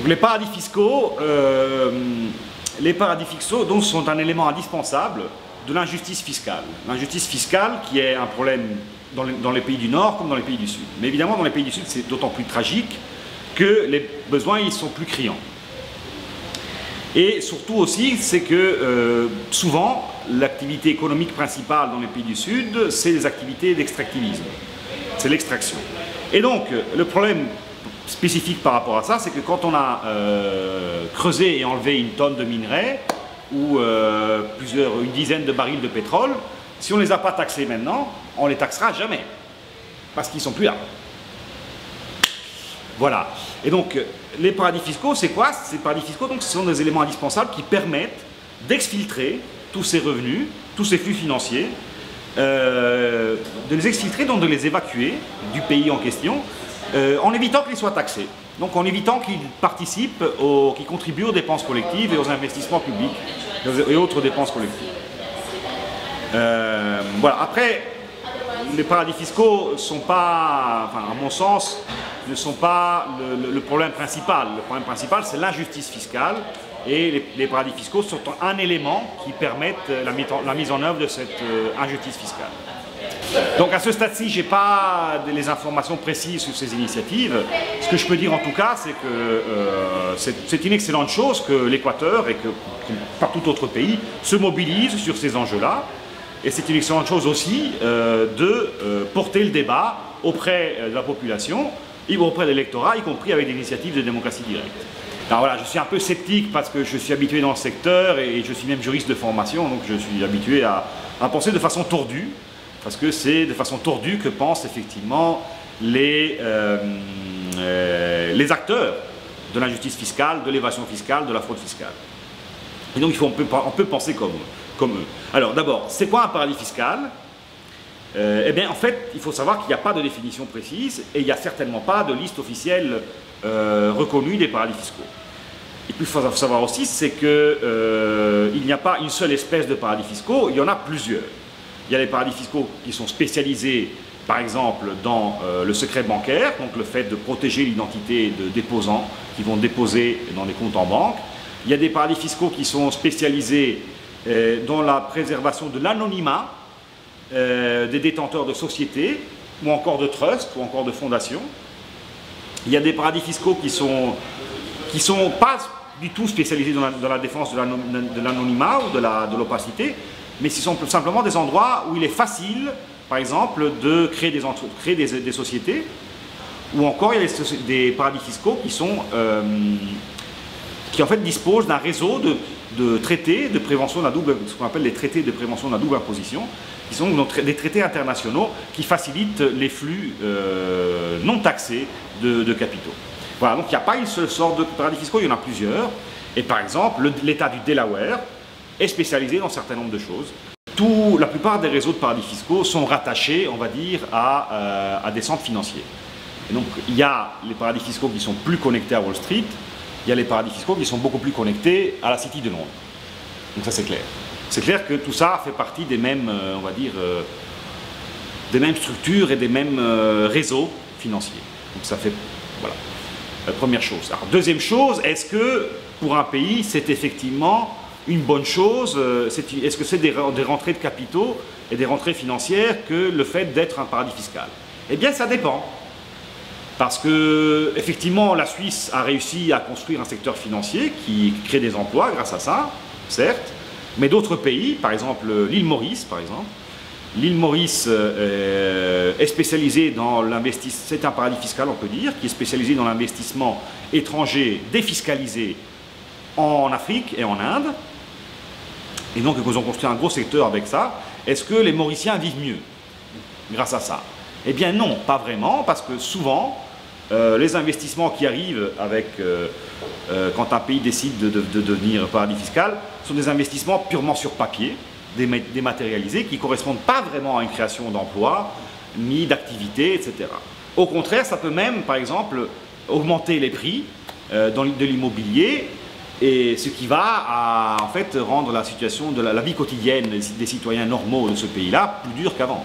Les paradis fiscaux donc, sont un élément indispensable de l'injustice fiscale. L'injustice fiscale qui est un problème dans les pays du Nord comme dans les pays du Sud. Mais évidemment, dans les pays du Sud, c'est d'autant plus tragique que les besoins ils sont plus criants. Et surtout aussi, c'est que souvent, l'activité économique principale dans les pays du Sud, c'est les activités d'extractivisme. C'est l'extraction. Et donc, le problème spécifique par rapport à ça, c'est que quand on a creusé et enlevé une tonne de minerais, ou une dizaine de barils de pétrole, si on ne les a pas taxés maintenant, on ne les taxera jamais. Parce qu'ils ne sont plus là. Voilà. Et donc, les paradis fiscaux, c'est quoi? Ces paradis fiscaux, donc, ce sont des éléments indispensables qui permettent d'exfiltrer tous ces revenus, tous ces flux financiers, de les exfiltrer, donc de les évacuer du pays en question, en évitant qu'ils soient taxés. Donc en évitant qu'ils participent, qu'ils contribuent aux dépenses collectives et aux investissements publics et autres dépenses collectives. Voilà. Après, les paradis fiscaux sont pas, enfin, à mon sens, ne sont pas le problème principal. Le problème principal, c'est l'injustice fiscale, et les paradis fiscaux sont un élément qui permettent la mise en œuvre de cette injustice fiscale. Donc à ce stade-ci, je n'ai pas les informations précises sur ces initiatives. Ce que je peux dire en tout cas, c'est que c'est une excellente chose que l'Équateur, et que par tout autre pays, se mobilise sur ces enjeux-là. Et c'est une excellente chose aussi de porter le débat auprès de la population, et auprès de l'électorat, y compris avec des initiatives de démocratie directe. Alors voilà, je suis un peu sceptique parce que je suis habitué dans le secteur et je suis même juriste de formation, donc je suis habitué à penser de façon tordue, parce que c'est de façon tordue que pensent effectivement les acteurs de l'injustice fiscale, de l'évasion fiscale, de la fraude fiscale. Et donc on peut penser comme eux. Alors d'abord, c'est quoi un paradis fiscal? Eh bien, en fait, il faut savoir qu'il n'y a pas de définition précise et il n'y a certainement pas de liste officielle reconnue des paradis fiscaux. Et puis, il faut savoir aussi, c'est qu'il n'y a pas une seule espèce de paradis fiscaux, il y en a plusieurs. Il y a les paradis fiscaux qui sont spécialisés, par exemple, dans le secret bancaire, donc le fait de protéger l'identité de déposants qui vont déposer dans des comptes en banque. Il y a des paradis fiscaux qui sont spécialisés dans la préservation de l'anonymat des détenteurs de sociétés, ou encore de trusts, ou encore de fondations. Il y a des paradis fiscaux qui sont pas du tout spécialisés dans la défense de l'anonymat ou de l'opacité, mais ce sont simplement des endroits où il est facile, par exemple, de créer des sociétés, ou encore il y a des paradis fiscaux qui en fait disposent d'un réseau de traités de prévention de la double, ce qu'on appelle les traités de prévention de la double imposition, qui sont donc des traités internationaux qui facilitent les flux non taxés de capitaux. Voilà, donc il n'y a pas une seule sorte de paradis fiscaux, il y en a plusieurs. Et par exemple, l'État du Delaware est spécialisé dans un certain nombre de choses. La plupart des réseaux de paradis fiscaux sont rattachés, on va dire, à des centres financiers. Et donc il y a les paradis fiscaux qui sont plus connectés à Wall Street, il y a les paradis fiscaux qui sont beaucoup plus connectés à la City de Londres. Donc ça c'est clair. C'est clair que tout ça fait partie des mêmes, on va dire, des mêmes structures et des mêmes réseaux financiers. Donc ça fait, voilà, la première chose. Alors deuxième chose, est-ce que pour un pays c'est effectivement une bonne chose, est-ce que c'est des rentrées de capitaux et des rentrées financières que le fait d'être un paradis fiscal? Eh bien ça dépend. Parce que, effectivement, la Suisse a réussi à construire un secteur financier qui crée des emplois grâce à ça, certes, mais d'autres pays, par exemple l'île Maurice, l'île Maurice est spécialisée dans l'investissement, c'est un paradis fiscal, on peut dire, qui est spécialisé dans l'investissement étranger défiscalisé en Afrique et en Inde. Et donc, ils ont construit un gros secteur avec ça. Est-ce que les Mauriciens vivent mieux grâce à ça? Eh bien non, pas vraiment, parce que souvent, les investissements qui arrivent quand un pays décide de devenir paradis fiscal sont des investissements purement sur papier, dématérialisés, qui ne correspondent pas vraiment à une création d'emplois, ni d'activités, etc. Au contraire, ça peut même, par exemple, augmenter les prix de l'immobilier, et ce qui va en fait rendre la situation de la vie quotidienne des citoyens normaux de ce pays-là plus dure qu'avant.